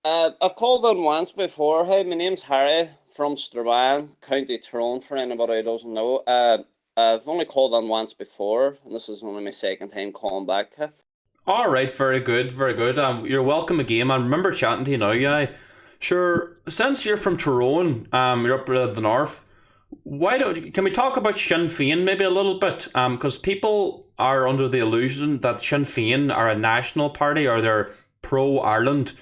I've called on once before. Hey, my name's Harry from Strabane, County Tyrone, for anybody who doesn't know. I've only called on once before, and this is only my second time calling back. All right, very good, very good. You're welcome again. I remember chatting to you now, yeah. Sure, since you're from Tyrone, you're up in the north. Why don't can we talk about Sinn Féin maybe a little bit? Because people are under the illusion that Sinn Féin are a national party or they're pro Ireland.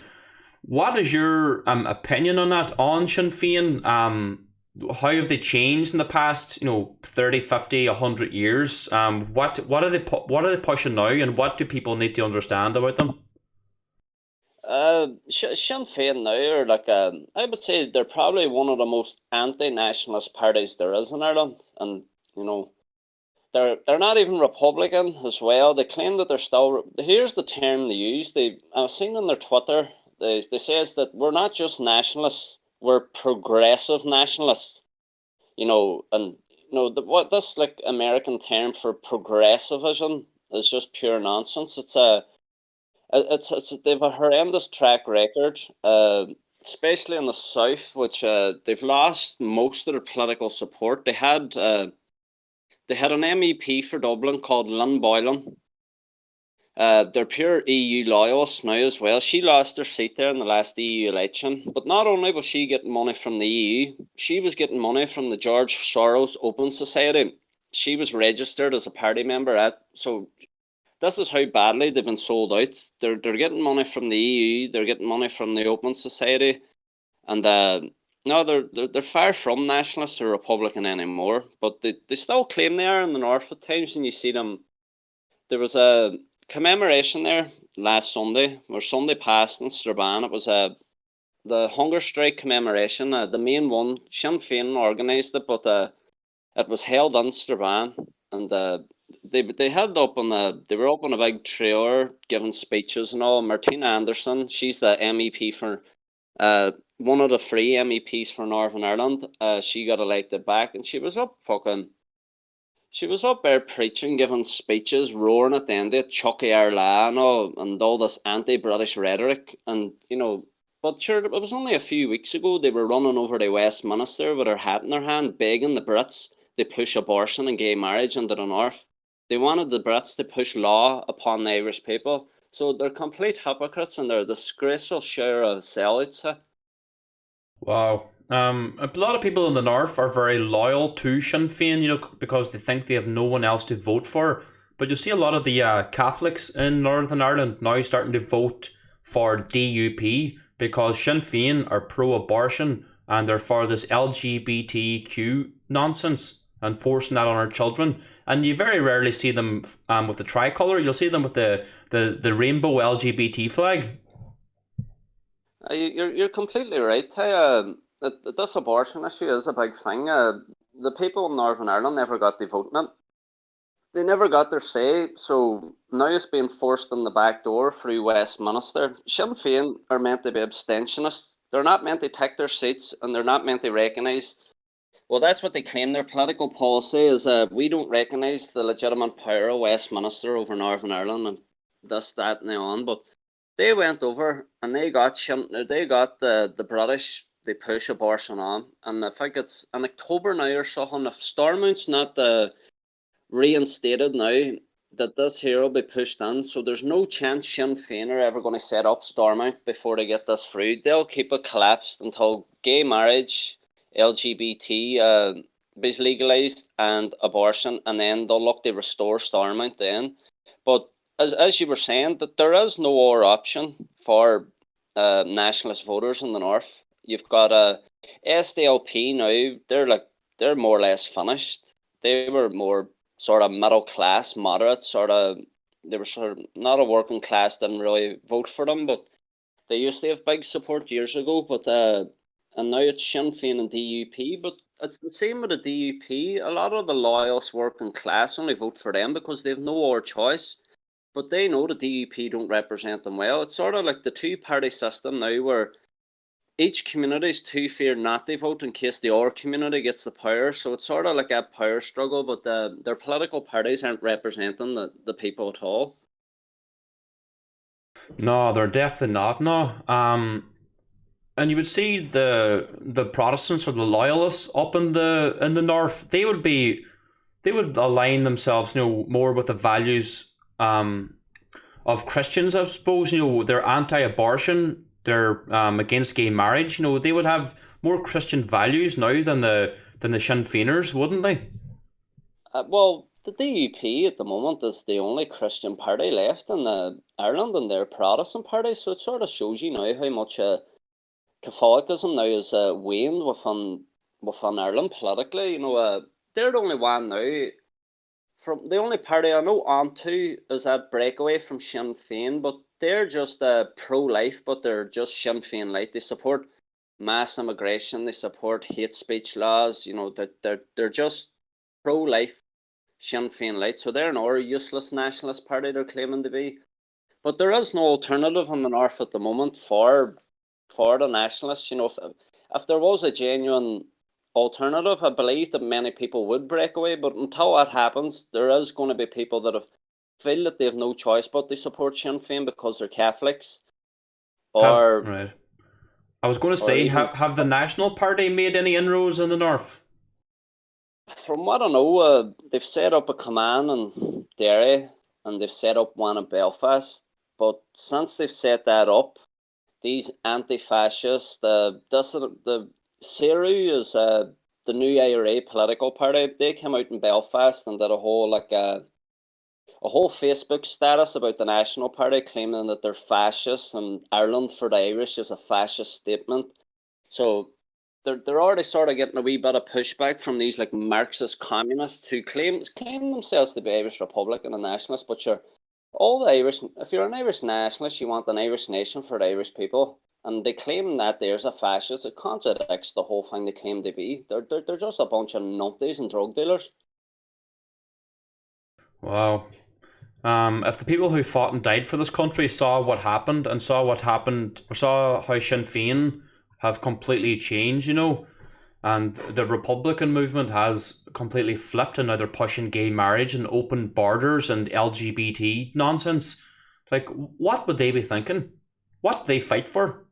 What is your opinion on that on Sinn Féin? How have they changed in the past, 30, 50, 100 years? What are they pushing now, and what do people need to understand about them? Sinn Féin now are like I would say they're probably one of the most anti-nationalist parties there is in Ireland, and you know they're not even Republican as well. They claim that they're still. Here's the term they use. I've seen on their Twitter. They says that we're not just nationalists, we're progressive nationalists. And what this like American term for progressivism is just pure nonsense. It's they've a horrendous track record, especially in the South, which they've lost most of their political support. They had an MEP for Dublin called Lynn Boylan. They're pure EU loyalists now as well. She lost her seat there in the last EU election. But not only was she getting money from the EU, she was getting money from the George Soros Open Society. She was registered as a party member at. So this is how badly they've been sold out. They're getting money from the EU. They're getting money from the Open Society, and no, they're far from nationalists or Republican anymore. But they still claim they are in the north at times, and you see them. There was a commemoration there last Sunday, or Sunday past in Strabane. It was the hunger strike commemoration. The main one, Sinn Féin organised it, but it was held in Strabane, and they had up on they were up on a big trailer giving speeches and all. Martina Anderson, she's the MEP for one of the three MEPs for Northern Ireland. She got elected back, and she was up there preaching, giving speeches, roaring at the end of it, Chucky Arla and all this anti-British rhetoric. And, but sure, it was only a few weeks ago they were running over to Westminster with their hat in their hand, begging the Brits to push abortion and gay marriage into the North. They wanted the Brits to push law upon the Irish people. So they're complete hypocrites and they're a disgraceful share of sellouts. Wow. A lot of people in the north are very loyal to Sinn Féin, because they think they have no one else to vote for. But you see a lot of the Catholics in Northern Ireland now starting to vote for DUP because Sinn Féin are pro-abortion and they're for this LGBTQ nonsense and forcing that on our children. And you very rarely see them with the tricolour. You'll see them with the rainbow LGBT flag. You're completely right. Hey, this abortion issue is a big thing. The people in Northern Ireland never got the vote in it. They never got their say, so now it's being forced in the back door through Westminster. Sinn Féin are meant to be abstentionists. They're not meant to take their seats, and they're not meant to recognise. Well, that's what they claim. Their political policy is we don't recognise the legitimate power of Westminster over Northern Ireland, and this, that, and the on. But they went over and they got the British. They push abortion on, and I think it's in October now or something. If Stormont's not reinstated now, that this here will be pushed in, so there's no chance Sinn Féin are ever going to set up Stormont before they get this through. They'll keep it collapsed until gay marriage, LGBT is legalised, and abortion, and then they'll look to restore Stormont then. But as you were saying, that there is no other option for nationalist voters in the north. You've got a SDLP now. They're more or less finished. They were more sort of middle class, moderate, sort of. They were sort of not a working class, didn't really vote for them, but they used to have big support years ago. But and now it's Sinn Féin and DUP. But it's the same with the DUP. A lot of the loyalist working class only vote for them because they have no other choice. But they know the DUP don't represent them well. It's sort of like the two-party system now, where each community is too feared not to vote in case the other community gets the power. So it's sort of like a power struggle, but their political parties aren't representing the people at all. No, they're definitely not. No. and you would see the Protestants or the loyalists up in the north. They would align themselves, more with the values of Christians, I suppose. They're anti-abortion. They're against gay marriage. They would have more Christian values now than the Sinn Féiners, wouldn't they? Well, the DUP at the moment is the only Christian party left in Ireland, and they're a Protestant party. So it sort of shows you now how much Catholicism now is waned within Ireland politically. They're the only one now. From the only party I know onto is that breakaway from Sinn Féin, but they're just pro-life, but they're just Sinn Féin light. They support mass immigration, they support hate speech laws. They're just pro-life Sinn Féin light. So they're another useless nationalist party they're claiming to be. But there is no alternative in the north at the moment for the nationalists. If there was a genuine alternative, I believe that many people would break away. But until that happens, there is going to be people that feel that they have no choice but to support Sinn Féin because they're Catholics, Have or right. I was going to or say, even have the National Party made any inroads in the north? from what I know, they've set up a command in Derry and they've set up one in Belfast. But since they've set that up, these anti-fascists, the CERU is the new IRA political party. They came out in Belfast and did a whole a whole Facebook status about the National Party, claiming that they're fascists and Ireland for the Irish is a fascist statement. So they're already sort of getting a wee bit of pushback from these like Marxist communists who claim themselves to be Irish Republican and nationalists, but sure, all the Irish, if you're an Irish nationalist, you want an Irish nation for the Irish people. And they claim that there's a fascist. It contradicts the whole thing they claim to be. They're just a bunch of numpties and drug dealers. Wow. If the people who fought and died for this country saw what happened and saw what happened, or saw how Sinn Féin have completely changed, and the Republican movement has completely flipped, and now they're pushing gay marriage and open borders and LGBT nonsense. Like, what would they be thinking? What do they fight for?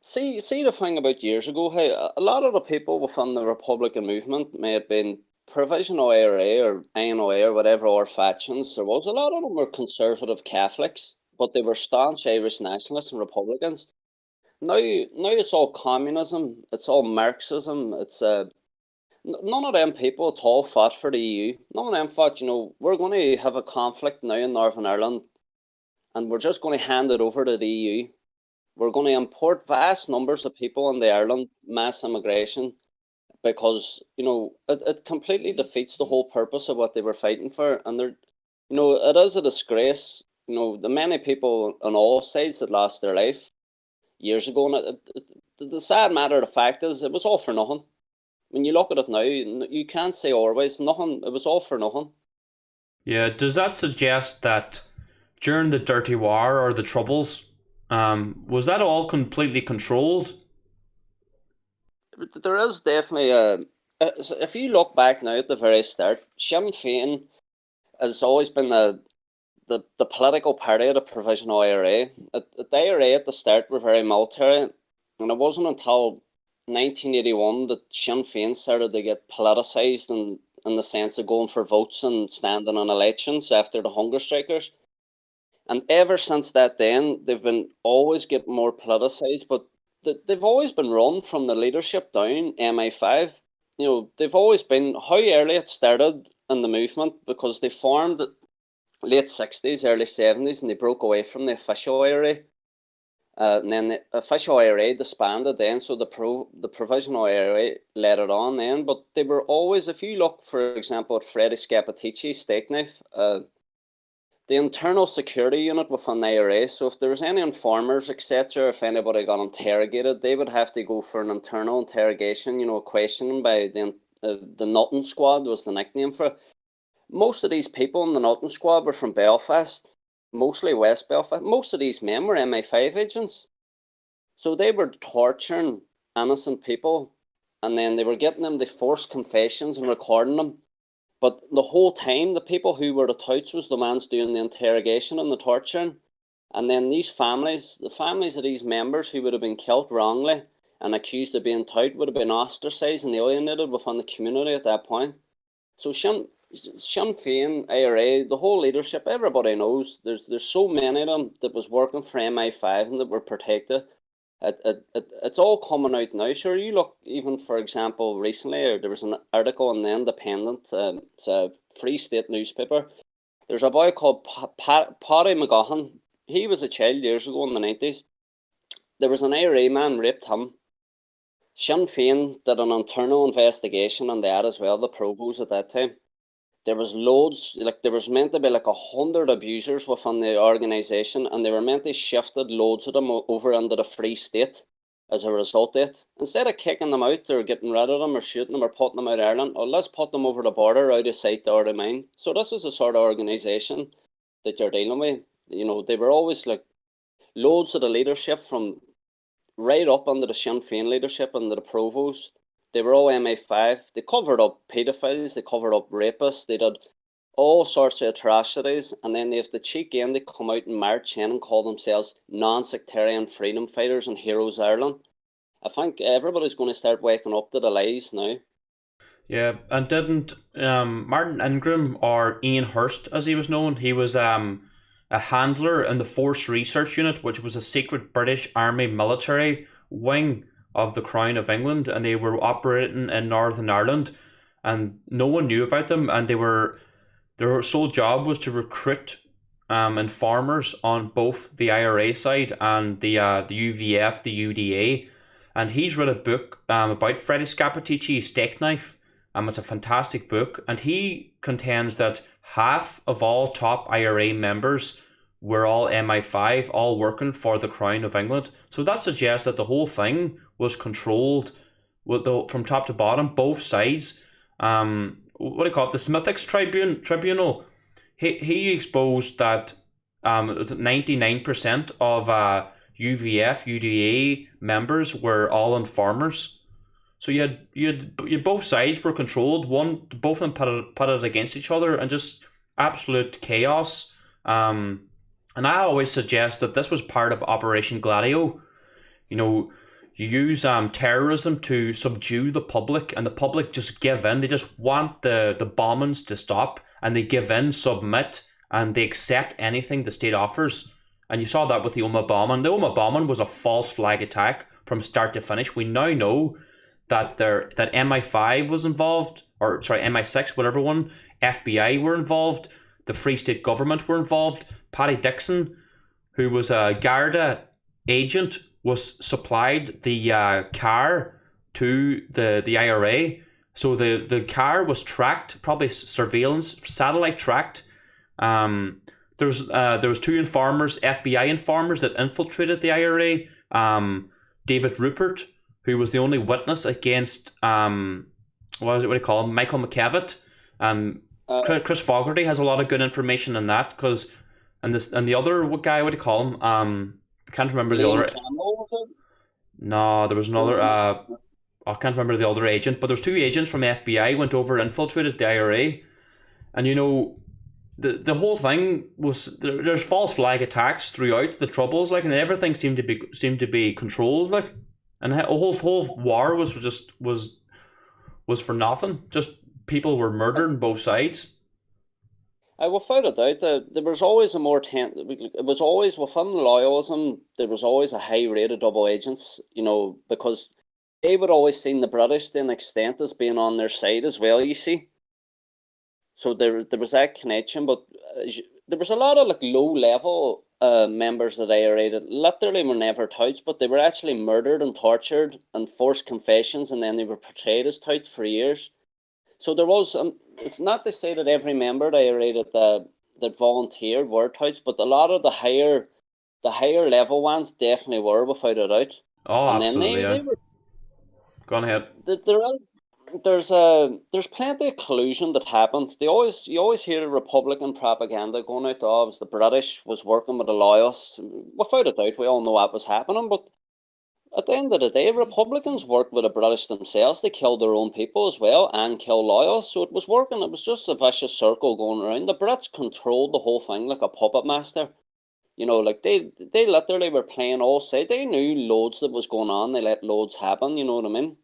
See the thing about years ago, hey, a lot of the people within the Republican movement may have been provisional IRA or INOA or whatever or factions there was. A lot of them were conservative Catholics, but they were staunch Irish nationalists and Republicans. Now it's all communism, it's all Marxism, it's none of them people at all fought for the EU. None of them thought, we're going to have a conflict now in Northern Ireland and we're just going to hand it over to the EU. We're going to import vast numbers of people into Ireland, mass immigration, because, it completely defeats the whole purpose of what they were fighting for. And it is a disgrace, the many people on all sides that lost their life years ago. And the sad matter of the fact is, it was all for nothing. When you look at it now, you can't say always nothing. It was all for nothing. Yeah, does that suggest that during the Dirty War or the Troubles, was that all completely controlled? There is definitely if you look back now at the very start, Sinn Féin has always been the political party of the Provisional IRA. The IRA at the start were very military, and it wasn't until 1981 that Sinn Féin started to get politicised in the sense of going for votes and standing on elections after the hunger strikers. And ever since that, then they've been always getting more politicised, but they've always been run from the leadership down MI5. They've always been how early it started in the movement because they formed late 60s, early 70s, and they broke away from the official IRA. And then the official IRA disbanded then, so the provisional IRA led it on then. But they were always, if you look, for example, at Freddie Scappaticci's steak knife, the internal security unit within the IRA. So if there was any informers, etc., if anybody got interrogated, they would have to go for an internal interrogation. Questioning by the Nutting Squad was the nickname for it. Most of these people in the Nutting Squad were from Belfast, mostly West Belfast. Most of these men were MI5 agents, so they were torturing innocent people, and then they were getting them to force confessions and recording them. But the whole time, the people who were the touts was the ones doing the interrogation and the torturing. And then these families, the families of these members who would have been killed wrongly and accused of being tout, would have been ostracised and alienated within the community at that point. So Sinn Féin, IRA, the whole leadership, everybody knows there's so many of them that was working for MI5 and that were protected. It's all coming out now. Sure, you look, even for example, recently there was an article in the Independent, it's a Free State newspaper. There's a boy called Paddy McGahan. He was a child years ago in the 90s. There was an IRA man raped him. Sinn Féin did an internal investigation on that as well, the Provost at that time. There was loads, like there was meant to be like 100 abusers within the organisation, and they were meant to shifted loads of them over into the Free State as a result of it. Instead of kicking them out or getting rid of them or shooting them or putting them out of Ireland, or let's put them over the border, out of sight, out of mind. So this is the sort of organisation that you're dealing with. You know, they were always like loads of the leadership from right up under the Sinn Féin leadership, under the Provost. They were all MI5. They covered up paedophiles, they covered up rapists, they did all sorts of atrocities, and then they have the cheek end to come out and march in and call themselves non-sectarian freedom fighters and heroes of Ireland. I think everybody's going to start waking up to the lies now. Yeah, and didn't Martin Ingram, or Ian Hurst as he was known, he was a handler in the Force Research Unit, which was a secret British Army military wing of the Crown of England, and they were operating in Northern Ireland, and no one knew about them, and their sole job was to recruit informers on both the IRA side and the UVF, the UDA, and he's wrote a book about Freddie Scappaticci's Steak Knife. It's a fantastic book, and he contends that half of all top IRA members were all MI5, all working for the Crown of England. So that suggests that the whole thing was controlled from top to bottom, both sides. What do you call it? The Smithwick's Tribunal. He exposed that 99% of UVF, UDA members were all informers. So you both sides were controlled. Both of them put it against each other, and just absolute chaos. And I always suggest that this was part of Operation Gladio. You know, you use terrorism to subdue the public, and the public just give in. They just want the bombings to stop, and they give in, submit, and they accept anything the state offers. And you saw that with the Omagh bombing. The Omagh bombing was a false flag attack from start to finish. We now know that MI5 was involved, or sorry, MI6, whatever one, FBI were involved, the Free State government were involved. Paddy Dixon, who was a Garda agent, was supplied the car to the IRA. So the car was tracked, probably surveillance, satellite tracked. There was two informers, FBI informers, that infiltrated the IRA. David Rupert, who was the only witness against what do you call him, Michael McKevitt. Chris Fogarty has a lot of good information in that, because and the other guy, what do you call him? I can't remember the other. Campbell, was it? No, there was another. I can't remember the other agent, but there was two agents from FBI went over, infiltrated the IRA, and you know, the whole thing was there's false flag attacks throughout the Troubles, like, and everything seemed to be controlled, like, and the whole war was for nothing. Just people were murdered on both sides. Without a doubt, there was always a more it was always within loyalism. There was always a high rate of double agents, you know, because they would always seen the British to an extent as being on their side as well. You see, so there was that connection, but there was a lot of like low level members of the IRA that literally were never touched, but they were actually murdered and tortured and forced confessions, and then they were portrayed as touched for years. So there was, it's not to say that every member of the IRA that volunteered were touched, but a lot of the higher level ones definitely were, without a doubt. Oh, And then absolutely. they Yeah. were Go on ahead. there's plenty of collusion that happened. You always hear the Republican propaganda going out of the British was working with the loyalists. Without a doubt, we all know what was happening, but at the end of the day, Republicans worked with the British themselves. They killed their own people as well and killed loyalists. So it was working. It was just a vicious circle going around. The Brits controlled the whole thing like a puppet master. Like they literally were playing all side. They knew loads that was going on. They let loads happen. You know what I mean?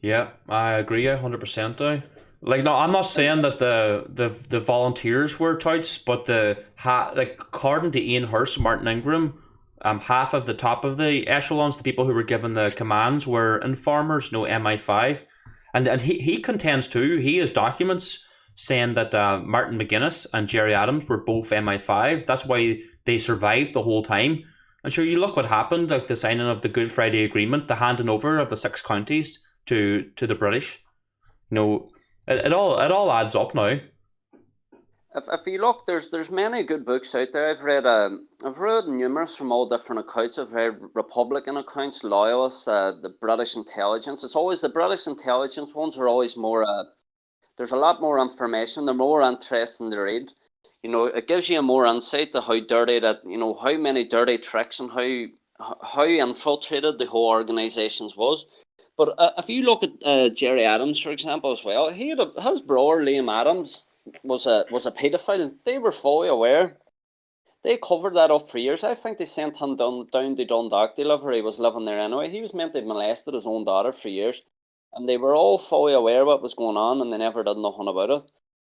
Yeah, I agree 100%. Like, no, I'm not saying that the volunteers were touts, but like according to Ian Hurst, Martin Ingram, half of the top of the echelons, the people who were given the commands were informers, no MI5, and he contends too. He has documents saying that Martin McGuinness and Jerry Adams were both MI5. That's why they survived the whole time. And sure, you look what happened, like the signing of the Good Friday Agreement, the handing over of the 6 counties to the British. It all adds up now. If you look, there's many good books out there. I've read numerous from all different accounts. I've read Republican accounts, loyalists, the British intelligence. It's always the British intelligence ones are always more. There's a lot more information. They're more interesting to read. It gives you a more insight to how dirty that, how many dirty tricks and how infiltrated the whole organizations was. But if you look at Jerry Adams, for example, as well, his brother Liam Adams was a paedophile. They were fully aware. They covered that up for years. I think they sent him down to Dundalk to live where he was living there anyway. He was meant to have molested his own daughter for years, and they were all fully aware of what was going on, and they never did nothing about it.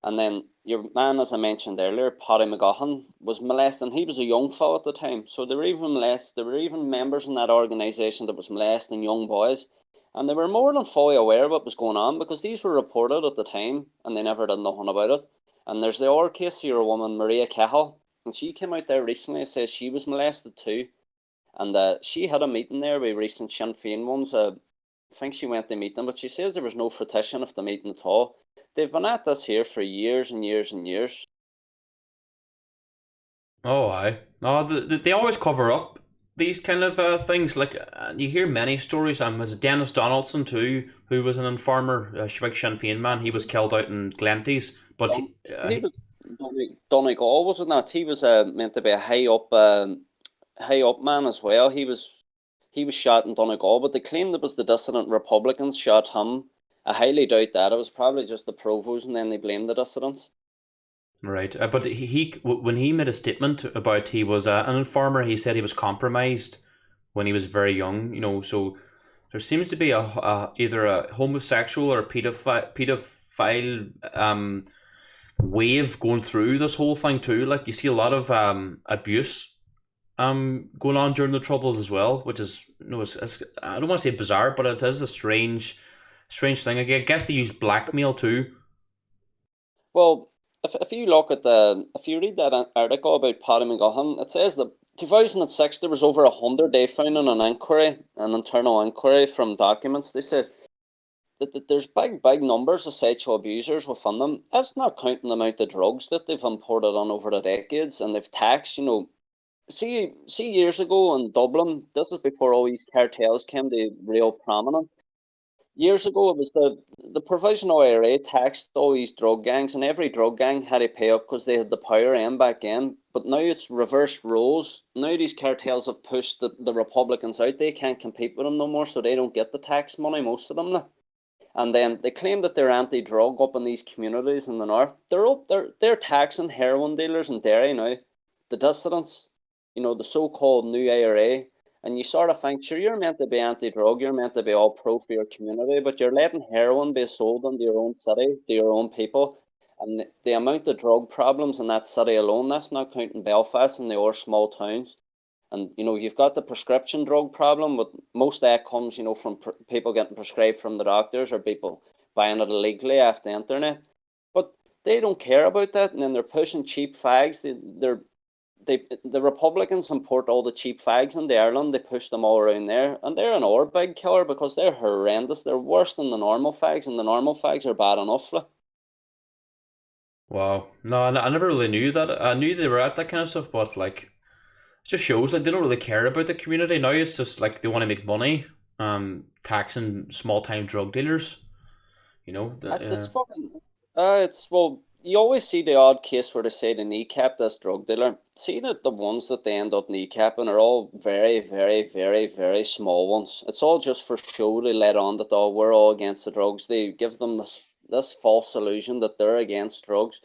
And then your man, as I mentioned earlier, Paddy McGuhan, was molested, and he was a young fellow at the time. So they were even molested. There were even members in that organisation that was molesting young boys, and they were more than fully aware of what was going on because these were reported at the time, and they never did nothing about it. And there's the other case here, a woman, Maria Cahill, and she came out there recently and says she was molested too. And she had a meeting there with recent Sinn Féin ones. I think she went to meet them, but she says there was no fruition of the meeting at all. They've been at this here for years and years and years. Oh, aye. No, they always cover up these kind of things. Like, you hear many stories. Was it Dennis Donaldson too, who was an informer, a big Sinn Féin man? He was killed out in Glenties, but Don, he was Donegal, wasn't that? He was meant to be a high up man as well. He was shot in Donegal, but they claimed it was the dissident Republicans shot him. I highly doubt that. It was probably just the provos, and then they blamed the dissidents. right. But when he made a statement about he was an informer, he said he was compromised when he was very young. So there seems to be either a homosexual or a pedophile wave going through this whole thing too. Like, you see a lot of abuse going on during the Troubles as well, which is, it's I don't want to say bizarre, but it is a strange thing. I guess they use blackmail too. Well, if you look at if you read that article about Paddy McGuhan, it says that 2006 there was over 100 they found in an internal inquiry from documents. They say that there's big numbers of sexual abusers within them. That's not counting the amount of drugs that they've imported on over the decades, and they've taxed. See years ago in Dublin, this is before all these cartels came to real prominence. Years ago, it was the provisional IRA taxed all these drug gangs, and every drug gang had to pay up because they had the power in back in. But now it's reversed roles. Now these cartels have pushed the Republicans out. They can't compete with them no more, so they don't get the tax money, most of them now. And then they claim that they're anti-drug up in these communities in the north. They're taxing heroin dealers in Derry now, the dissidents, the so-called new IRA. And you sort of think, sure, you're meant to be anti-drug, you're meant to be all pro for your community, but you're letting heroin be sold into your own city, to your own people. And the amount of drug problems in that city alone, that's not counting Belfast and the other small towns. And you've got the prescription drug problem, but most of that comes, from people getting prescribed from the doctors or people buying it illegally off the internet. But they don't care about that, and then they're pushing cheap fags. The Republicans import all the cheap fags into Ireland. They push them all around there, and they're an our big killer because they're horrendous. They're worse than the normal fags, and the normal fags are bad enough. Like. Wow. No, I never really knew that. I knew they were at that kind of stuff, but like, it just shows like they don't really care about the community now. It's just like they want to make money, taxing small time drug dealers. It's fucking. Well, you always see the odd case where they say they kneecap this drug dealer. See that the ones that they end up kneecapping are all very, very, very, very small ones. It's all just for show to let on that oh, we're all against the drugs. They give them this false illusion that they're against drugs.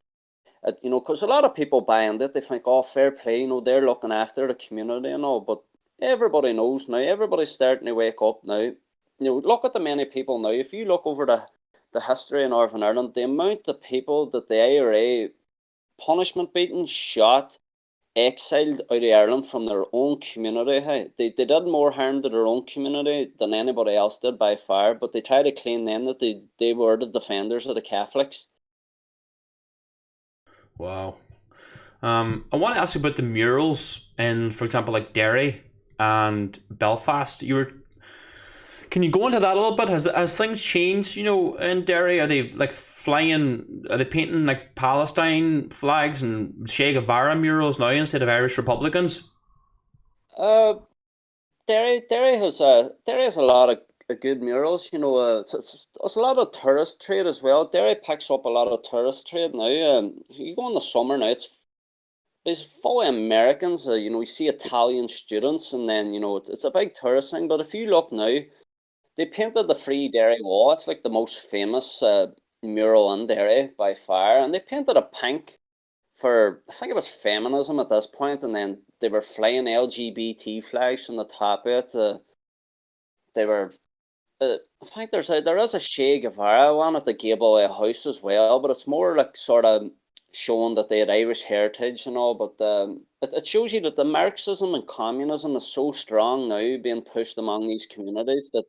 Because a lot of people buy into it, they think, oh, fair play, they're looking after the community and all, but everybody knows now, everybody's starting to wake up now. Look at the many people now. If you look over the history in Northern Ireland, the amount of people that the IRA punishment beaten, shot, exiled out of Ireland from their own community. Hey, they did more harm to their own community than anybody else did by far, but they tried to claim then that they were the defenders of the Catholics. Wow. I want to ask you about the murals in, for example, like Derry and Belfast. Can you go into that a little bit? Has things changed? In Derry, are they like flying? Are they painting like Palestine flags and Che Guevara murals now instead of Irish Republicans? Uh, Derry has a lot of good murals. It's a lot of tourist trade as well. Derry picks up a lot of tourist trade now. You go in the summer now, it's full of Americans. You see Italian students, and then it's a big tourist thing. But if you look now, they painted the Free Derry Wall. It's like the most famous mural in Derry by far, and they painted it pink for, I think it was feminism at this point, and then they were flying LGBT flags from the top of it. They were. I think there is a Che Guevara one at the gable of a house as well, but it's more like sort of showing that they had Irish heritage and all. But it shows you that the Marxism and communism is so strong now, being pushed among these communities, that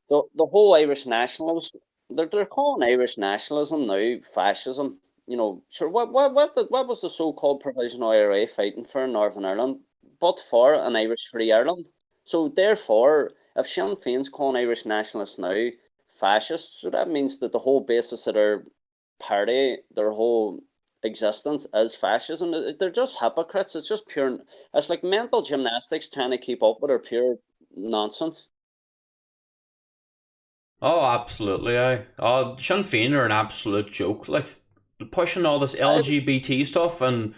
the whole Irish nationalism, they're calling Irish nationalism now fascism. Sure. What was the so-called provisional IRA fighting for in Northern Ireland, but for an Irish Free Ireland? So therefore, if Sinn Féin's calling Irish nationalists now fascists, so that means that the whole basis of their party, their whole existence is fascism. They're just hypocrites. It's just pure. It's like mental gymnastics trying to keep up with their pure nonsense. Oh, absolutely. Sinn Féin are an absolute joke. Like pushing all this I, LGBT stuff and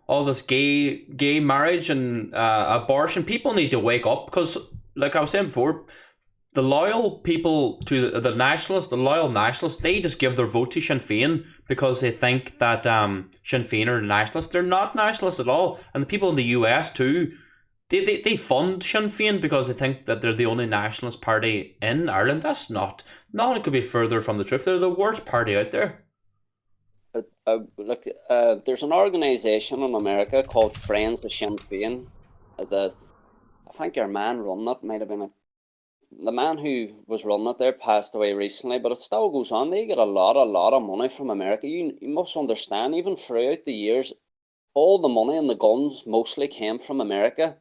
all this gay marriage and abortion. People need to wake up because, like I was saying before, the loyal people to the nationalists, the loyal nationalists, they just give their vote to Sinn Féin because they think that Sinn Féin are nationalists. They're not nationalists at all. And the people in the US too, they fund Sinn Féin because they think that they're the only nationalist party in Ireland. That's not. It could be further from the truth. They're the worst party out there. Look, there's an organization in America called Friends of Sinn Féin. The I think your man running it might have been the man who was running it there passed away recently, but it still goes on. They get a lot of money from America. You must understand, even throughout the years, all the money and the guns mostly came from America.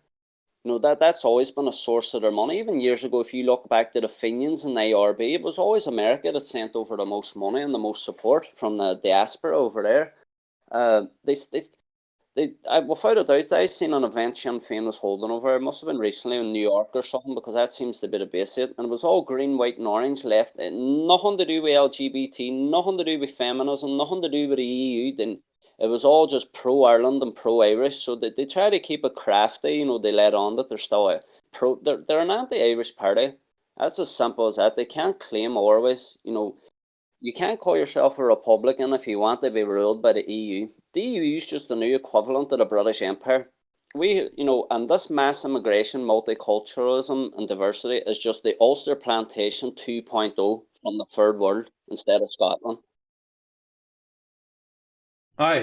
That's always been a source of their money. Even years ago, if you look back to the Fenians and the IRB, it was always America that sent over the most money and the most support from the diaspora over there. Without a doubt, I seen an event Sinn Féin was holding over. It must have been recently in New York or something, because that seems to be the base of it. And it was all green, white, and orange left. Nothing to do with LGBT, nothing to do with feminism, nothing to do with the EU. Then it was all just pro Ireland and pro Irish. So they try to keep it crafty. They let on that they're still a pro. They're an anti-Irish party. That's as simple as that. They can't claim always. You can't call yourself a Republican if you want to be ruled by the EU. The EU is just the new equivalent of the British Empire. And this mass immigration, multiculturalism, and diversity is just the Ulster Plantation 2.0 from the third world instead of Scotland.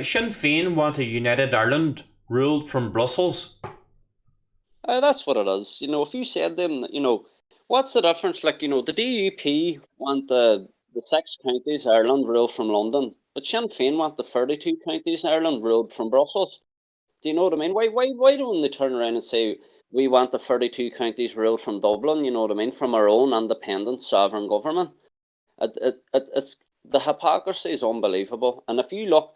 Sinn Féin want a united Ireland ruled from Brussels. That's what it is. If you said them, what's the difference? Like, the DUP want the six counties Ireland ruled from London, but Sinn Féin want the 32 counties Ireland ruled from Brussels. Do you know what I mean? Why don't they turn around and say we want the 32 counties ruled from Dublin? You know what I mean? From our own independent sovereign government. It's the hypocrisy is unbelievable. And if you look,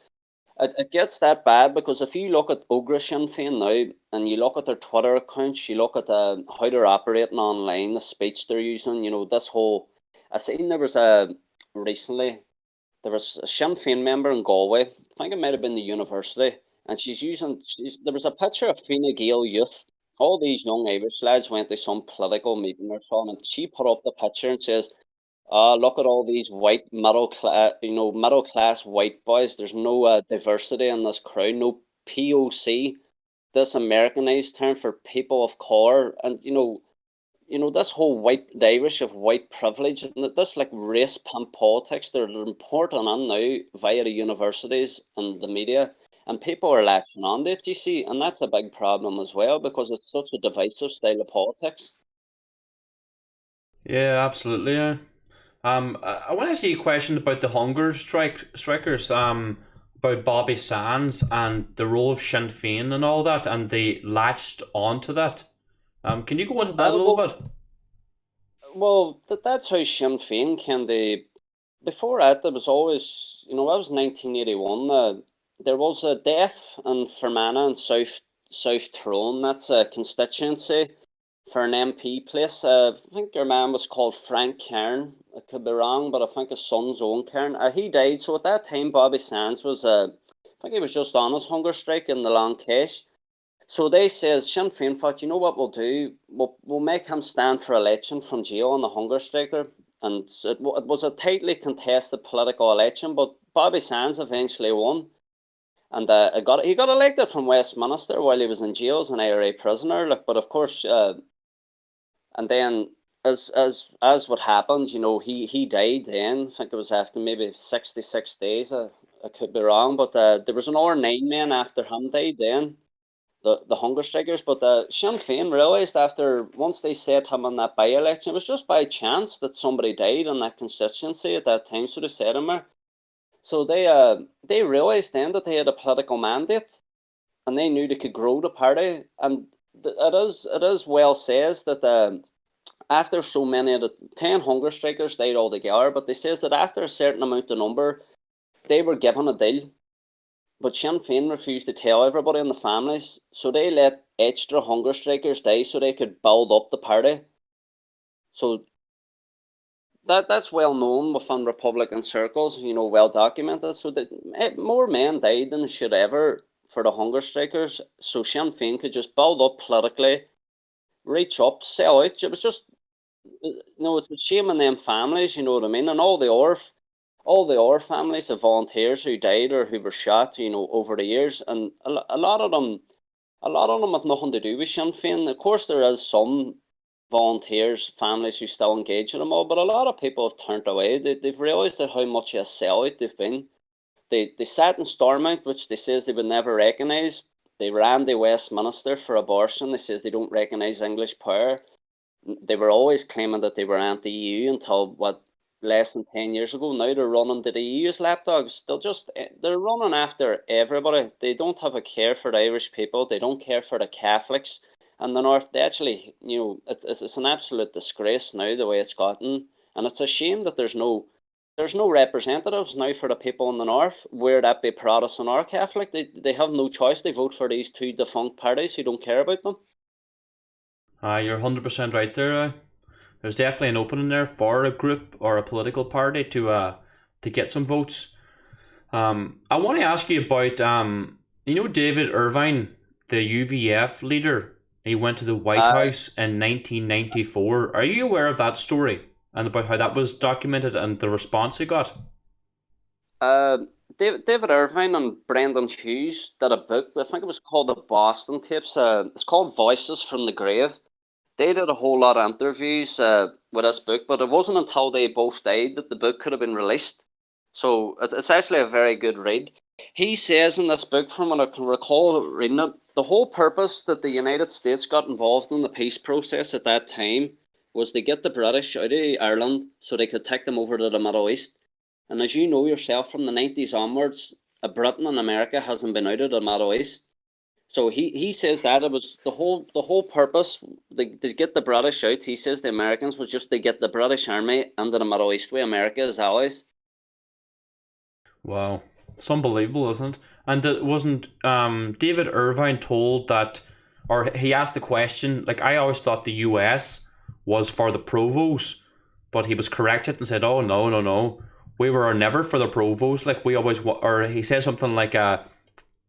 it gets that bad because if you look at Ogra Sinn Féin now and you look at their Twitter accounts, you look at how they're operating online, the speech they're using. This whole. I seen there was a recently there was a Sinn Féin member in Galway. I think it might have been the university, and there was a picture of Fine Gael youth. All these young Irish lads went to some political meeting or something, and she put up the picture and says, Look at all these white middle class, middle class white boys. There's no diversity in this crowd. No POC, this Americanized term for people of color, and this whole the Irish of white privilege, and this like race pump politics. They're important on now via the universities and the media, and people are latching on to it. You see, and that's a big problem as well because it's such a divisive style of politics. Yeah, absolutely. Yeah. I want to ask you a question about the hunger strikers. About Bobby Sands and the role of Sinn Féin and all that, and they latched onto that. Can you go into that a little Well, bit? that's how Sinn Féin can they. Before that, there was always, that was 1981. There was a death in Fermanagh in South Tyrone. That's a constituency for an MP place. I think your man was called Frank Cairn. I could be wrong, but I think his son's own Cairn. He died, so at that time, Bobby Sands was, I think he was just on his hunger strike in the Long Kesh. So they says Sinn Féin thought, you know what we'll do? We'll make him stand for election from jail on the hunger striker. And it was a tightly contested political election, but Bobby Sands eventually won. And he got elected from Westminster while he was in jail as an IRA prisoner. Like, but of course, and then as what happens, he died then. I think it was after maybe 66 days. I could be wrong, but there was another 9 men after him died then, the hunger strikers. But Sinn Féin realised after once they set him on that by-election, it was just by chance that somebody died in that constituency at that time, so they set him there. So they realised then that they had a political mandate, and they knew they could grow the party. And it is well says that after so many of the 10 hunger strikers died altogether, but they says that after a certain amount of number, they were given a deal, but Sinn Féin refused to tell everybody in the families, so they let extra hunger strikers die so they could build up the party. So that's well known within Republican circles, well documented. So that more men died than should ever for the hunger strikers, so Sinn Féin could just build up politically, reach up, sell out. It was just, it's a shame on them families, you know what I mean, and all the other families of volunteers who died or who were shot, over the years, and a lot of them, have nothing to do with Sinn Féin. Of course, there is some volunteers, families who still engage in them all, but a lot of people have turned away. They've realised that how much of a sellout they've been. They sat in Stormont, which they says they would never recognise. They ran the Westminster for abortion. They says they don't recognise English power. They were always claiming that they were anti-EU until what, less than 10 years ago. Now they're running to the EU's lapdogs. They're running after everybody. They don't have a care for the Irish people. They don't care for the Catholics and the North. They actually, it's an absolute disgrace now the way it's gotten, and it's a shame that there's no representatives now for the people in the North, where that be Protestant or Catholic. They have no choice. They vote for these two defunct parties who don't care about them. You're 100% right there. There's definitely an opening there for a group or a political party to get some votes. I want to ask you about David Irvine, the UVF leader. He went to the White Uh, House in 1994. Are you aware of that story and about how that was documented and the response he got? Uh, David Irvine and Brendan Hughes did a book. I think it was called the Boston Tapes. It's called Voices from the Grave. They did a whole lot of interviews with this book, but it wasn't until they both died that the book could have been released. So it's actually a very good read. He says in this book, from what I can recall reading it, the whole purpose that the United States got involved in the peace process at that time was to get the British out of Ireland so they could take them over to the Middle East. And as you know yourself, from the 90s onwards, Britain and America hasn't been out of the Middle East. So he says that it was the whole purpose to get the British out. He says the Americans was just to get the British Army into the Middle East with America as allies. Wow, it's unbelievable, isn't it? And it wasn't David Irvine told that, or he asked the question. Like, I always thought the U.S. was for the provos, but he was corrected and said, "Oh, no, no, no, we were never for the provos. Like, we always or he said something like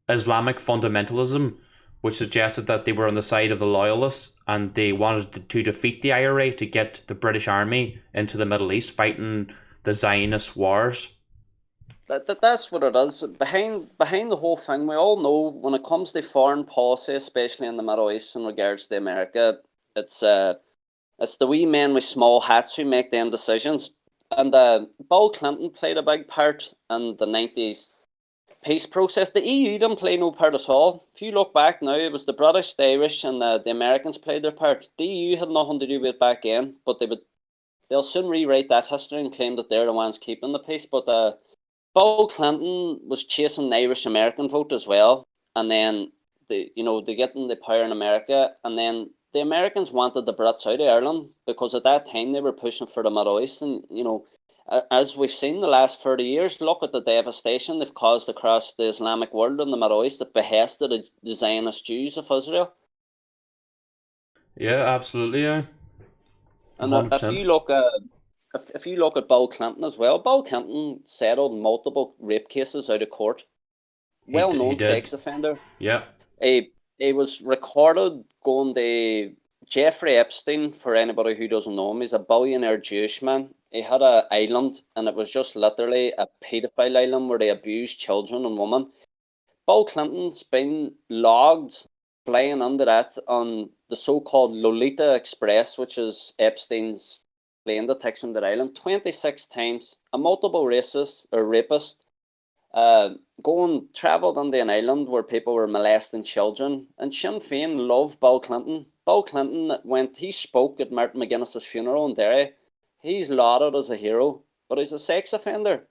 Islamic fundamentalism which suggested that they were on the side of the loyalists and they wanted to defeat the IRA to get the British Army into the Middle East fighting the Zionist wars. That's what it is. Behind the whole thing, we all know when it comes to foreign policy, especially in the Middle East in regards to America, it's uh it's the wee men with small hats who make them decisions. And Bill Clinton played a big part in the 90s peace process. The EU didn't play no part at all. If you look back now, it was the British, the Irish, and the Americans played their part. The EU had nothing to do with it back then, but they'll soon rewrite that history and claim that they're the ones keeping the peace. But Bill Clinton was chasing the Irish American vote as well, and then they get in the power in America, and then the Americans wanted the Brits out of Ireland because at that time they were pushing for the Middle East, and as we've seen the last 30 years, look at the devastation they've caused across the Islamic world and the Middle East at behest of the Zionist Jews of Israel. Yeah, absolutely. Yeah, And 100%. if you look at Bill Clinton as well, Bill Clinton settled multiple rape cases out of court. He Well-known did. sex offender. Yeah. He was recorded going to Jeffrey Epstein. For anybody who doesn't know him, he's a billionaire Jewish man. He had an island, and it was just literally a paedophile island where they abused children and women. Bill Clinton's been logged flying under that on the so-called Lolita Express, which is Epstein's plane that takes him to the island 26 times. A multiple racist or rapist uh, going travelled on an island where people were molesting children, and Sinn Féin loved Bill Clinton. Bill Clinton he spoke at Martin McGuinness's funeral in Derry. He's lauded as a hero, but he's a sex offender.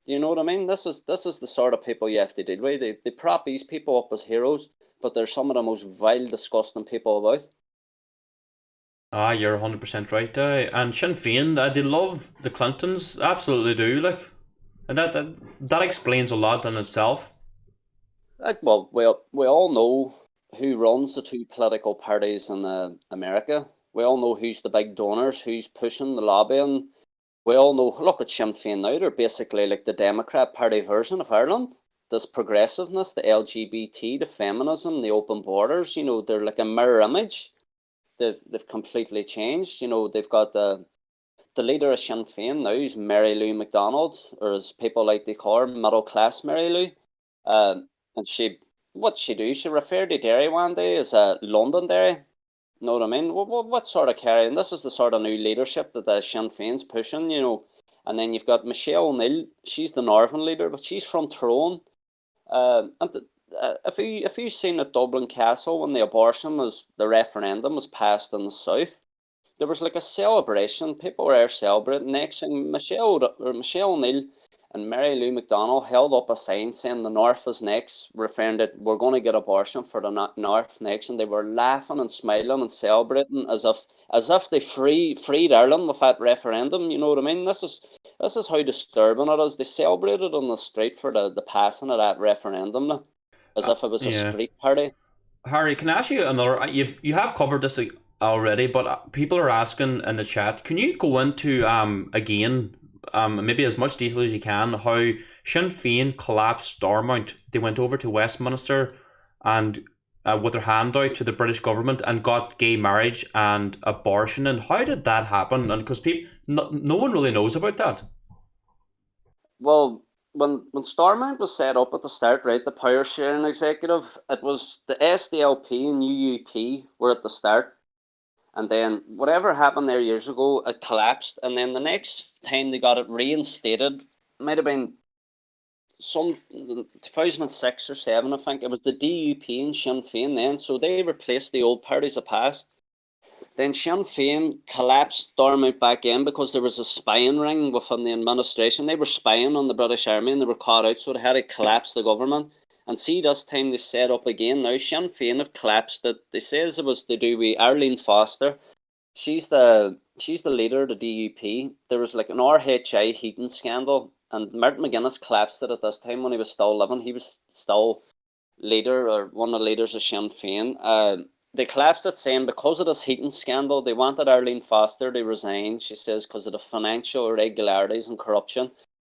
Do you know what I mean? This is the sort of people you have to deal with. They prop these people up as heroes, but they're some of the most vile, disgusting people about. Ah, you're 100% right. And Sinn Féin, they love the Clintons, absolutely do. Like, and that explains a lot in itself. Well, we all know who runs the two political parties in America. We all know who's the big donors, who's pushing the lobbying. We all know, look at Sinn Féin now, they're basically like the Democrat Party version of Ireland. This progressiveness, the LGBT, the feminism, the open borders, they're like a mirror image. They've completely changed. They've got the leader of Sinn Féin now is Mary Lou McDonald, or as people like to call her, middle class Mary Lou. And what she do? She referred to Derry one day as a London Derry. Know what I mean? What sort of carry? And this is the sort of new leadership that the Sinn Féin's pushing. And then you've got Michelle O'Neill. She's the northern leader, but she's from Tyrone. If you've seen at Dublin Castle when the referendum was passed in the south, there was like a celebration. People were there celebrating. Next thing, Michelle O'Neill and Mary Lou McDonald held up a sign saying the North is next, referring that we're going to get abortion for the North next, and they were laughing and smiling and celebrating as if they freed Ireland with that referendum. You know what I mean? This is how disturbing it is. They celebrated on the street for the passing of that referendum, as if it was a Yeah. street party. Harry, can I ask you another? You have covered this already, but people are asking in the chat. Can you go into again, maybe as much detail as you can, how Sinn Féin collapsed Stormont? They went over to Westminster and with their hand out to the British government and got gay marriage and abortion. And how did that happen? And because people, no one really knows about that. Well, when Stormont was set up at the start, right, the power sharing executive, it was the SDLP and UUP were at the start, and then whatever happened there years ago, it collapsed, and then the next time they got it reinstated, might have been some 2006 or seven, I think. It was the DUP and Sinn Féin then, so they replaced the old parties of past. Then Sinn Féin collapsed Stormont back in because there was a spying ring within the administration. They were spying on the British Army and they were caught out, so they had to collapse the government. And see, this time they've set up again. Now Sinn Féin have collapsed it. They says it was to do with Arlene Foster. She's the leader of the DUP. There was like an RHI heating scandal, and Martin McGuinness collapsed it at this time when he was still living. He was still leader or one of the leaders of Sinn Féin. They collapsed it saying because of this heating scandal, they wanted Arlene Foster to resign, she says, because of the financial irregularities and corruption.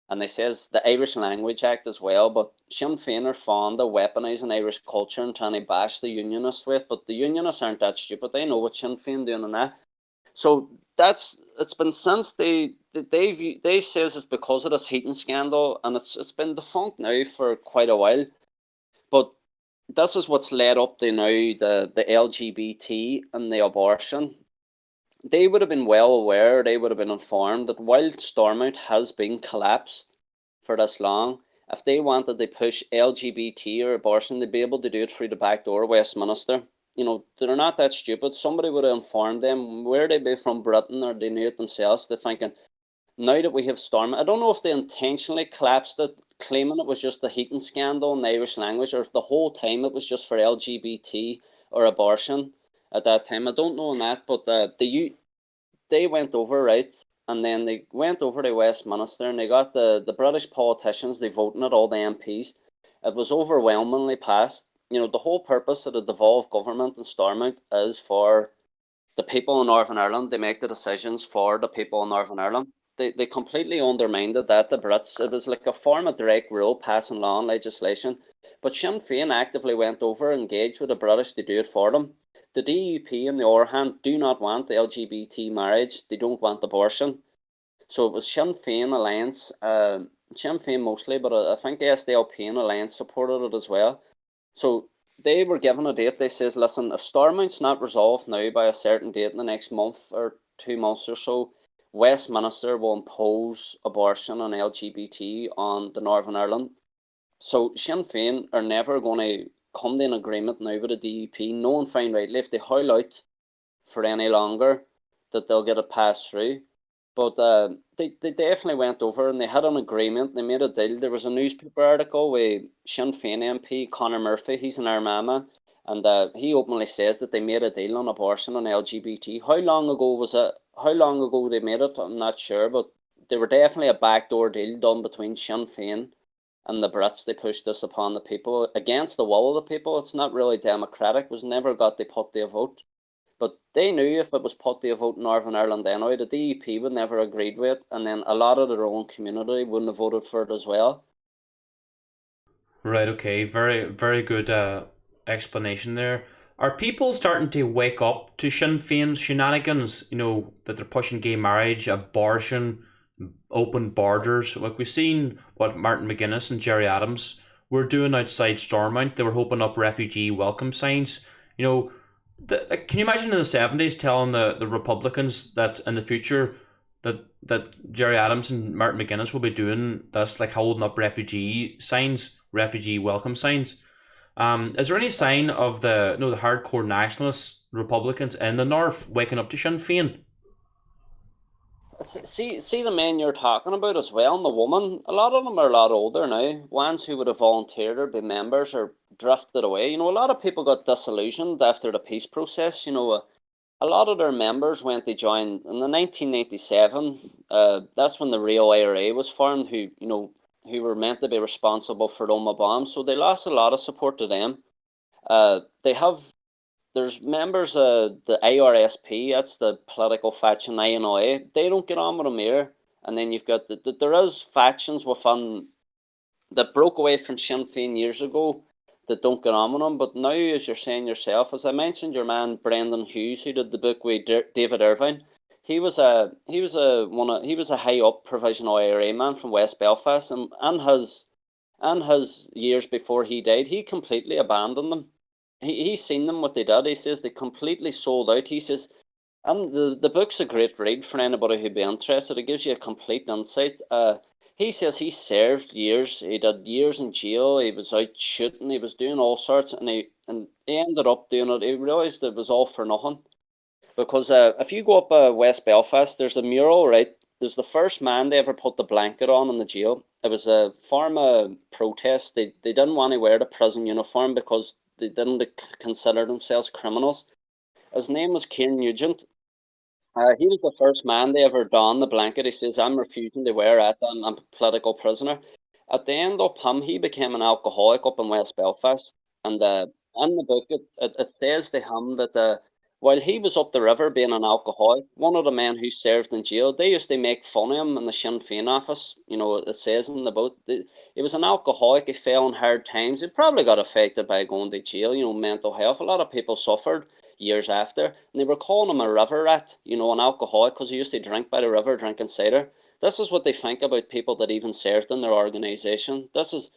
and they says the Irish Language Act as well. But Sinn Féin are fond of weaponising Irish culture and trying to bash the Unionists with. But the Unionists aren't that stupid. They know what Sinn Féin doing in that. So it's been since they says it's because of this heating scandal, and it's been defunct now for quite a while. But this is what's led up to now the LGBT and the abortion. They would have been well aware, they would have been informed that while Stormont has been collapsed for this long, if they wanted to push LGBT or abortion, they'd be able to do it through the back door, Westminster. You know, they're not that stupid. Somebody would have informed them where they be from Britain, or they knew it themselves. They're thinking, now that we have Stormont, I don't know if they intentionally collapsed it, claiming it was just the heating scandal in the Irish language, or if the whole time it was just for LGBT or abortion at that time. I don't know on that, but they went over, right, and then they went over to Westminster and they got the British politicians, they voted it, all the MPs. It was overwhelmingly passed. You know, the whole purpose of the devolved government in Stormont is for the people in Northern Ireland. They make the decisions for the people in Northern Ireland. They completely undermined that, the Brits. It was like a form of direct rule, passing law and legislation. But Sinn Féin actively went over and engaged with the British to do it for them. The DUP, on the other hand, do not want LGBT marriage. They don't want abortion. So it was Sinn Féin Alliance, Sinn Féin mostly, but I think the SDLP and Alliance supported it as well. So they were given a date. They says, listen, if Stormount's not resolved now by a certain date in the next month or 2 months or so, Westminster will impose abortion on LGBT on the Northern Ireland. So Sinn Féin are never going to come to an agreement now with the DUP, knowing fine rightly if they howl out for any longer that they'll get it passed through. But they definitely went over and they had an agreement. They made a deal. There was a newspaper article with Sinn Féin MP Conor Murphy. He's an Armagh man, and he openly says that they made a deal on abortion and LGBT. How long ago was it? How long ago they made it? I'm not sure, but they were definitely a backdoor deal done between Sinn Féin and the Brits. They pushed this upon the people against the will of the people. It's not really democratic. It was never got they put to a vote. But they knew if it was put to a vote in Northern Ireland anyway, the DUP would never agreed with it, and then a lot of their own community wouldn't have voted for it as well. Right, okay. Very, very good explanation there. Are people starting to wake up to Sinn Féin's shenanigans? You know, that they're pushing gay marriage, abortion, open borders. Like we've seen what Martin McGuinness and Jerry Adams were doing outside Stormont. They were hoping up refugee welcome signs. You know, like, can you imagine in the 70s telling the Republicans that in the future that Jerry Adams and Martin McGuinness will be doing this, like holding up refugee signs, refugee welcome signs? Is there any sign of the hardcore nationalist Republicans in the north waking up to Sinn Féin? See the men you're talking about as well, and the woman. A lot of them are a lot older now. Ones who would have volunteered or been members or drifted away. You know, a lot of people got disillusioned after the peace process. You know, a lot of their members went to join in the 1997. That's when the real IRA was formed, who were meant to be responsible for Roma bombs. So they lost a lot of support to them. They have there's members of the IRSP, that's the political faction INOA. They don't get on with them here. And then you've got there is factions within that broke away from Sinn Féin years ago that don't get on with them. But now, as you're saying yourself, as I mentioned, your man Brendan Hughes, who did the book with David Irvine, he was a high up provisional IRA man from West Belfast, and his years before he died, he completely abandoned them. He's seen them what they did. He says they completely sold out. He says, and the book's a great read for anybody who'd be interested. It gives you a complete insight. He says he served years. He did years in jail. He was out shooting. He was doing all sorts, and he ended up doing it. He realised it was all for nothing. Because if you go up West Belfast, there's a mural, right? There's the first man they ever put the blanket on in the jail. It was a form of protest. They didn't want to wear the prison uniform because they didn't consider themselves criminals. His name was Kieran Nugent. He was the first man they ever donned the blanket. He says, I'm refusing to wear it. I'm a political prisoner. At the end of him, he became an alcoholic up in West Belfast. And in the book, it says to him that While he was up the river being an alcoholic, one of the men who served in jail, they used to make fun of him in the Sinn Féin office. You know, it says in the boat, he was an alcoholic, he fell in hard times. He probably got affected by going to jail, you know, mental health. A lot of people suffered years after. And they were calling him a river rat, you know, an alcoholic, because he used to drink by the river, drinking cider. This is what they think about people that even served in their organisation. This is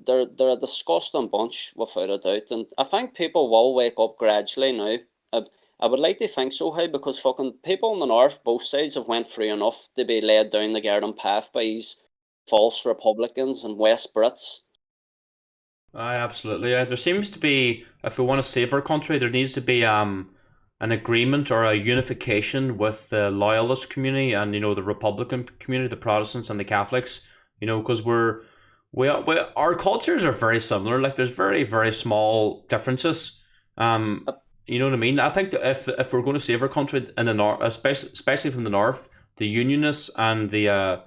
they're a disgusting bunch without a doubt, and I think people will wake up gradually now. I, I would like to think so, hey, because fucking people in the north, both sides have went through enough to be led down the garden path by these false Republicans and West Brits. Aye, absolutely. There seems to be, if we want to save our country, there needs to be an agreement or a unification with the loyalist community and the Republican community, the Protestants and the Catholics. Because we our cultures are very similar. Like there's very small differences. Uh, You know what I mean? I think that if we're going to save our country in the north, especially from the north, the Unionists and the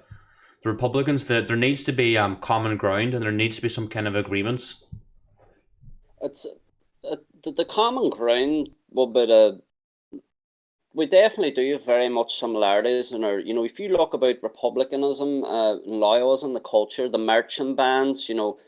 Republicans, that there needs to be common ground and there needs to be some kind of agreements. it's the common ground will be the we definitely do have very much similarities in our, you know, if you look about republicanism, and loyalism, the culture, the merchant bands, you know,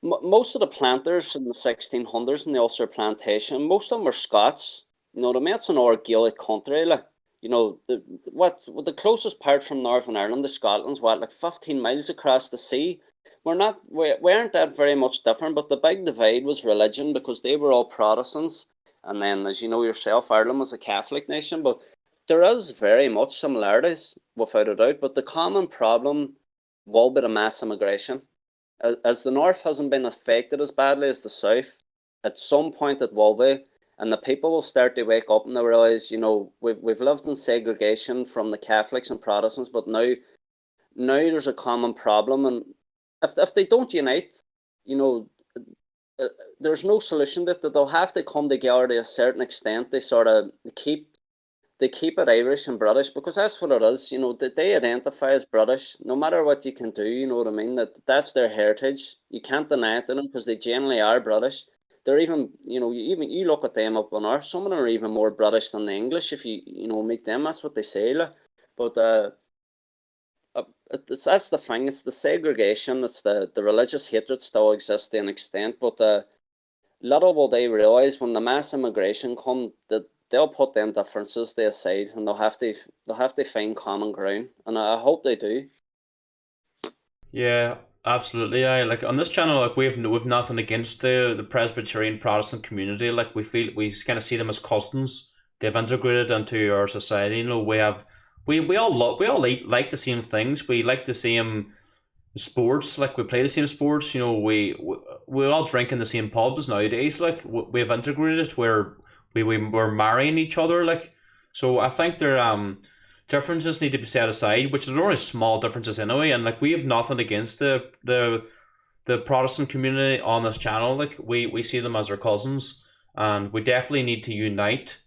most of the planters in the 1600s in the Ulster plantation, most of them were Scots. You know, the Met's an our Gaelic country, like, you know, what the closest part from Northern Ireland to Scotland's what, like 15 miles across the sea. We aren't that very much different, but the big divide was religion because they were all Protestants. And then, as you know yourself, Ireland was a Catholic nation, but there is very much similarities, without a doubt. But the common problem will be the mass immigration as the north hasn't been affected as badly as the south, at some point it will be, and the people will start to wake up and they realize, you know, we've lived in segregation from the Catholics and Protestants, but now there's a common problem, and if they don't unite, you know, uh, there's no solution that they'll have to come together to a certain extent. They sort of keep it Irish and British because that's what it is. You know, they identify as British, no matter what you can do. You know what I mean? That's their heritage. You can't deny it to them because they generally are British. They're even, you know, you look at them up on earth. Some of them are even more British than the English. If you know meet them, that's what they say. Like. But that's the thing. It's the segregation. It's the religious hatred still exists to an extent. But little will they realise when the mass immigration come that they'll put them differences to aside and they'll have to find common ground, and I hope they do. Yeah, absolutely. I like on this channel, like we've nothing against the Presbyterian Protestant community. Like we kind of see them as cousins. They've integrated into our society. We all like the same things. We like the same sports. Like we play the same sports. We all drink in the same pubs nowadays. Like we've integrated where we're marrying each other. Like so, I think differences need to be set aside, which are only small differences anyway. And like we have nothing against the Protestant community on this channel. Like we see them as our cousins, and we definitely need to unite.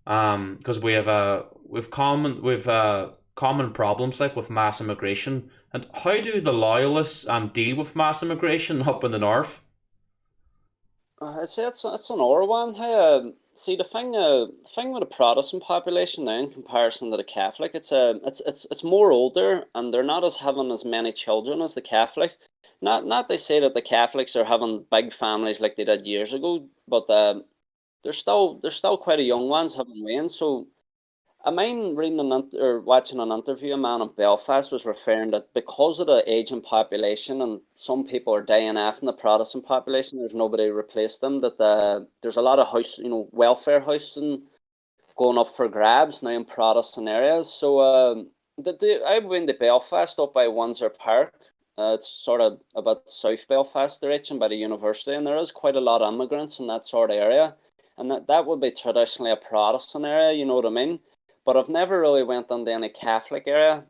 Because we've common problems like with mass immigration. And how do the loyalists deal with mass immigration up in the north? I'd say it's another one. Hey, see the thing with the Protestant population now in comparison to the Catholic, it's more older and they're not as having as many children as the Catholic. Not they say that the Catholics are having big families like they did years ago, but there's still quite a young ones having weans. So I mind reading or watching an interview. A man in Belfast was referring that because of the aging population and some people are dying off in the Protestant population, there's nobody to replace them. That there's a lot of house, you know, welfare housing going up for grabs now in Protestant areas. So I've been to Belfast up by Windsor Park. It's sort of about South Belfast direction by the university, and there is quite a lot of immigrants in that sort of area, and that would be traditionally a Protestant area. You know what I mean? But I've never really went into any Catholic area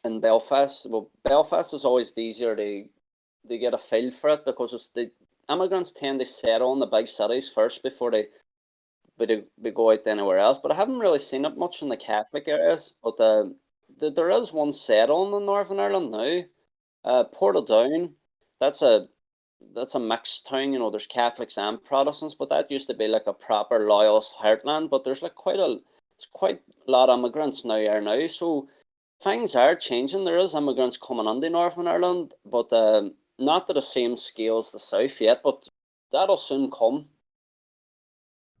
in Belfast. Well, Belfast is always easier to get a feel for it because it's the immigrants tend to settle in the big cities first before they go out anywhere else. But I haven't really seen it much in the Catholic areas. But there is one settle in Northern Ireland now. Portadown. That's a that's a mixed town. There's Catholics and Protestants, but that used to be like a proper loyalist heartland. But there's like it's quite a lot of immigrants now. So things are changing. There is immigrants coming into Northern Ireland, but not to the same scale as the South yet. But that'll soon come.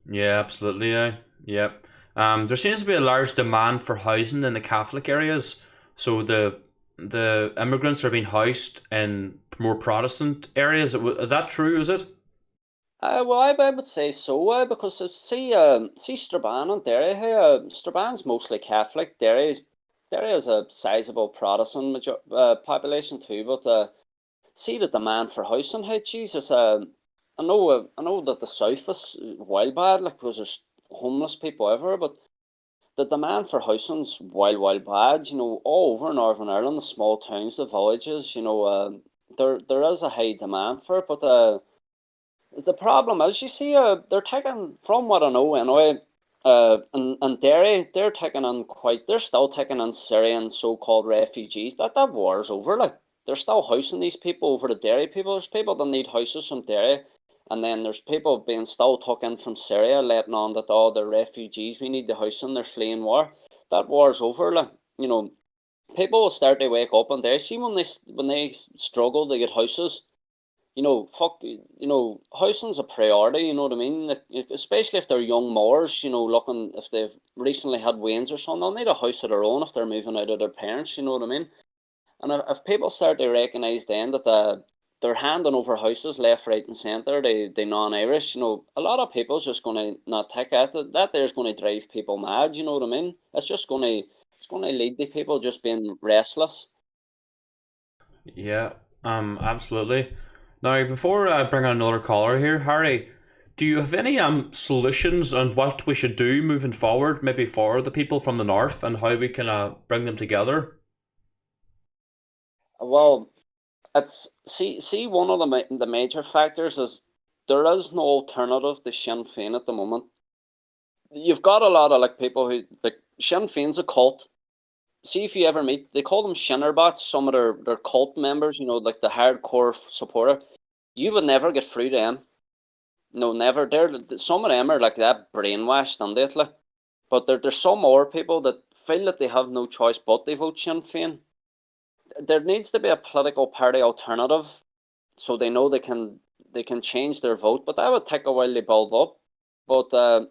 Yeah, absolutely. Yeah, yep. There seems to be a large demand for housing in the Catholic areas, so the immigrants are being housed in more Protestant areas. Is that true? Is it? Well, I would say so, because see Strabane and Derry. Hey, Strabane's mostly Catholic. Derry is a sizable Protestant population too, but see the demand for housing. Hey, Jesus, I know that the South is wild bad, like because there's homeless people everywhere, but the demand for housing's wild bad. All over Northern Ireland, the small towns, the villages. There is a high demand for it, but the problem is, you see, they're taking, from what I know anyway, and Derry, they're still taking in Syrian so-called refugees. That war's over, like, they're still housing these people over the Derry people. There's people that need houses from Derry, and then there's people being still taken from Syria, letting on that all the refugees we need to house them, they're fleeing war. That war's over, like, people will start to wake up and they see when they struggle to get houses, fuck, housing's a priority, you know what I mean? Like, especially if they're young Moors, looking, if they've recently had weans or something, they'll need a house of their own if they're moving out of their parents, you know what I mean? And if people start to recognise then that they're handing over houses left, right, and centre, they non-Irish, a lot of people's just going to not take it. That there's going to drive people mad, you know what I mean? It's going to lead to people just being restless. Yeah, absolutely. Now, before I bring on another caller here, Harry, do you have any solutions on what we should do moving forward, maybe for the people from the north and how we can bring them together? Well, see one of the major factors is there is no alternative to Sinn Féin at the moment. You've got a lot of like people who like Sinn Féin's a cult. See if you ever meet, they call them Shinnerbots, some of their cult members, like the hardcore supporter. You would never get through to them. No, never. Some of them are like that brainwashed and it like, but there's some more people that feel that they have no choice but to vote Sinn Féin. There needs to be a political party alternative so they know they can change their vote, but that would take a while to build up. But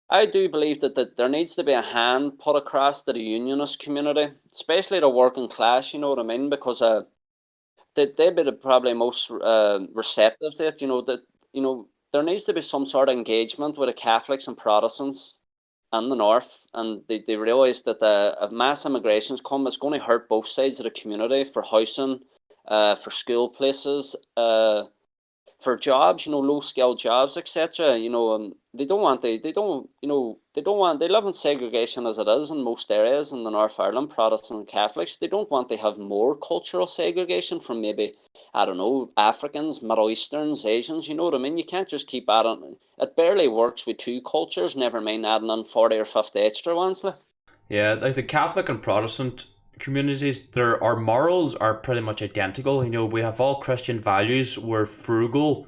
I do believe that there needs to be a hand put across to the unionist community, especially the working class. You know what I mean? Because they'd be the probably most receptive to it. That there needs to be some sort of engagement with the Catholics and Protestants in the north, and they realise that if mass immigrations come, it's going to hurt both sides of the community for housing, for school places, for jobs, low skilled jobs, etc. They don't want they don't want they live in segregation as it is in most areas in the North Ireland, Protestant and Catholics. They don't want to have more cultural segregation from maybe, I don't know, Africans, Middle Easterns, Asians. You know what I mean? You can't just keep adding. It barely works with two cultures. Never mind adding in 40 or 50 extra ones. Like. Yeah, like the Catholic and Protestant communities, our morals are pretty much identical. We have all Christian values. We're frugal.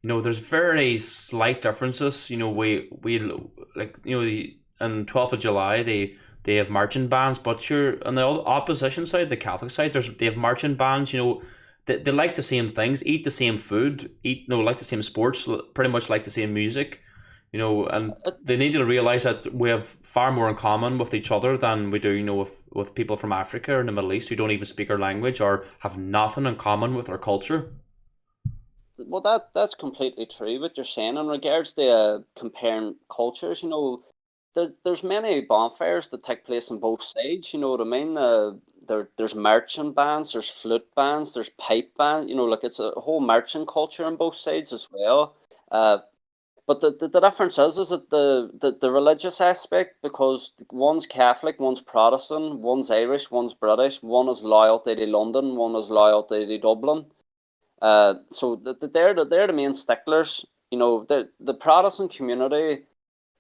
There's very slight differences. We like on 12th of July they have marching bands, but you're on the opposition side, the Catholic side, they have marching bands. They like the same things, eat the same food, like the same sports, pretty much like the same music. And they need to realize that we have far more in common with each other than we do, with people from Africa or the Middle East who don't even speak our language or have nothing in common with our culture. Well, that's completely true. What you're saying in regards to comparing cultures, there's many bonfires that take place on both sides. You know what I mean? There's marching bands, there's flute bands, there's pipe band. Like it's a whole marching culture on both sides as well. Uh, but the difference is that the religious aspect, because one's Catholic, one's Protestant, one's Irish, one's British, one is loyalty to London, one is loyalty to Dublin. So they're the main sticklers. The Protestant community,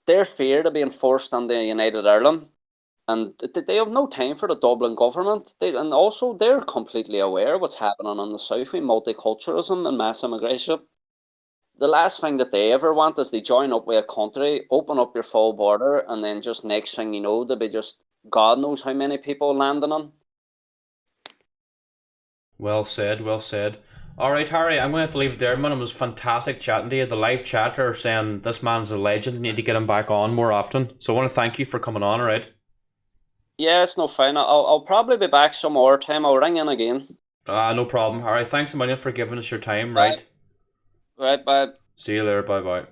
they're feared of being forced on the United Ireland, and they have no time for the Dublin government. And also they're completely aware of what's happening in the south with multiculturalism and mass immigration. The last thing that they ever want is they join up with a country, open up your full border, and then just next thing you know, there'll be just God knows how many people landing on. Well said, well said. All right, Harry, I'm going to have to leave it there, man. It was fantastic chatting to you. The live chat are saying this man's a legend. Need to get him back on more often. So I want to thank you for coming on, all right? Yeah, it's no fine. I'll probably be back some more time. I'll ring in again. No problem, Harry. Thanks a million for giving us your time, Right, right? right, bye. See you later. Bye bye.